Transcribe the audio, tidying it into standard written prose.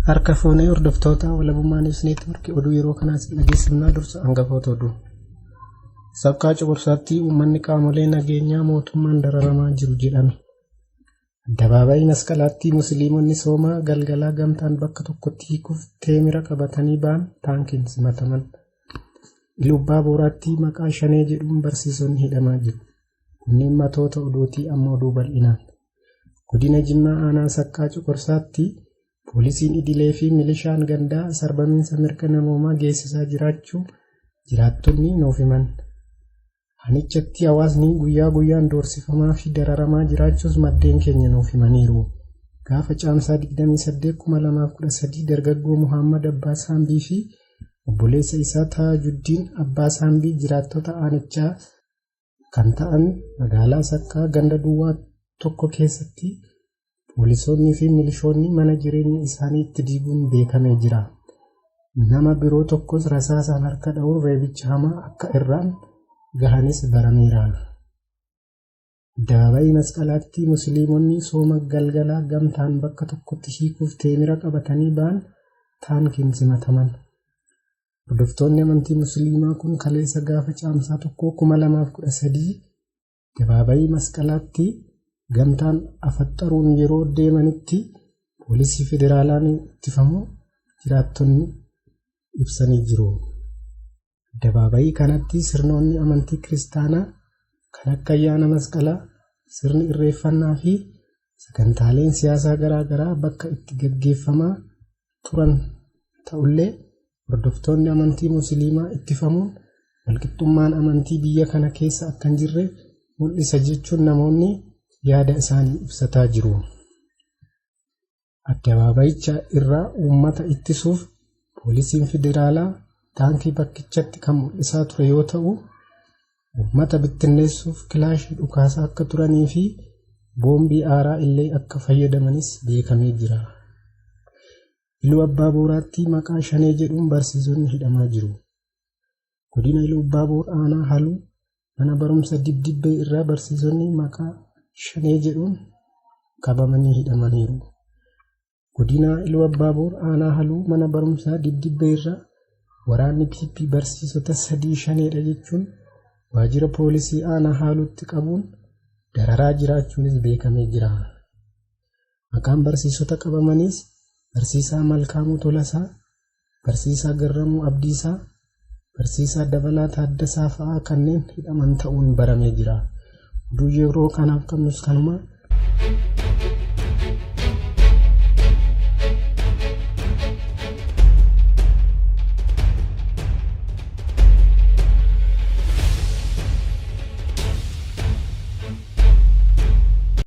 Harka fuunee hordoftoota walabummaan neetwoorkii oduu yeroo kanaas dhageessifnaa dursa hangafoota oduu. Sabkaa Cuqursaatti uummanni qaamolee nageenyaa mootummaan dararamaa jiru jedhame. Addabaabayii Masqalaatti Musliimonni soomaa galgalaa gamtaan bakka tokkotti hiikuuf teemira qabatanii ba'an taankiin simataman. Ilubbaa Booraatti maqaa Shanee jedhuun barsiisonni hidhamaa jiru. Kunneen matoota oduutii amma oduu bal'inaan. Godina Jimmaa aanaa Sakkaa Cuqursaatti poolisiin idilee fi milishaan gandaa sarbamiinsa mirga namoomaa geessisaa jiraachuu jiraattonni nuuf himan. Hanichatti hawaasni guyyaa guyyaan doorsifamaa fi dararamaa jiraachuus maddeen keenya nuuf himaniiru. Gaafa caamsaa 28/2013 dargaggoo Muhammad Abbaa Saambii fi obboleessa isaa Taajuddiin Abbaa Saambii jiraattota aanichaa kan ta'an magaalaa Sakkaa ganda duwwaa tokko keessatti poolisoonni fi milishoonni mana jireenya isaanii itti diiguun beekamee jira. Nama biroo tokkos rasaasaan harka dha'uun reebicha hamaa akka irraan gahanis barameera. Addabaabayii Masqalaatti Musliimonni sooma galgalaa gamtaan bakka tokkotti hiikuuf teemira qabatanii ba'an taankiin simataman. Hordoftoonni amantii Musliimaa kun kaleessa gaafa caamsaa 2013 Addabaabayii Masqalaatti gamtaan afaxxaruun yeroo deemanitti poolisii federaalaan ittifamu jiraattonni ibsanii jiru. Addabaabayii kanatti sirnoonni amantii kiristaanaa kan akka ayyaana masqalaa, sirni irreeffannaa fi sagantaaleen siyaasaa garaagaraa bakka itti gaggeeffamaa turan ta'ullee hordoftoonni amantii Musliimaa ittifamuun walqixxummaan amantii biyya kana keessa akka hin jirre mul'isa jechuun namoonni yaada isaanii ibsataa jiru. Addabaabayicha irraa uummata ittisuuf poolisiin federaalaa taankii bakkichatti kan mul'isaa ture yoo ta'u, uummata bittinneessuuf kilaashii dhukaasaa akka turanii fi boombii aaraa illee akka fayyadamanis beekamee jira. Iluu Abbaa Booraatti maqaa Shanee jedhuun barsiisonni hidhamaa jiru. Godina Iluu Abbaa Boor aanaa Haluu mana barumsa Dibdibbee irraa barsiisonni maqaa Shanee jedhuun qabamanii hidhamaniiru. Godina Iluu Abbaa Boor aanaa Haluu mana barumsaa Dibdibbee irraa waraanni PP barsiisota 3 Shaneedha jechuun waajjira poolisii aanaa Haluutti qabuun dararaa jiraachuunis beekamee jira. Maqaan barsiisota qabamaniis Barsiisaa Malkaamuu Tolasaa, Barsiisaa Garramuu Abdiisaa, Barsiisaa Dabalaa Taaddasaa fa'aa kanneen hidhaman ta'uun baramee jira. Oduu yeroo kanaaf qabnus kanuma.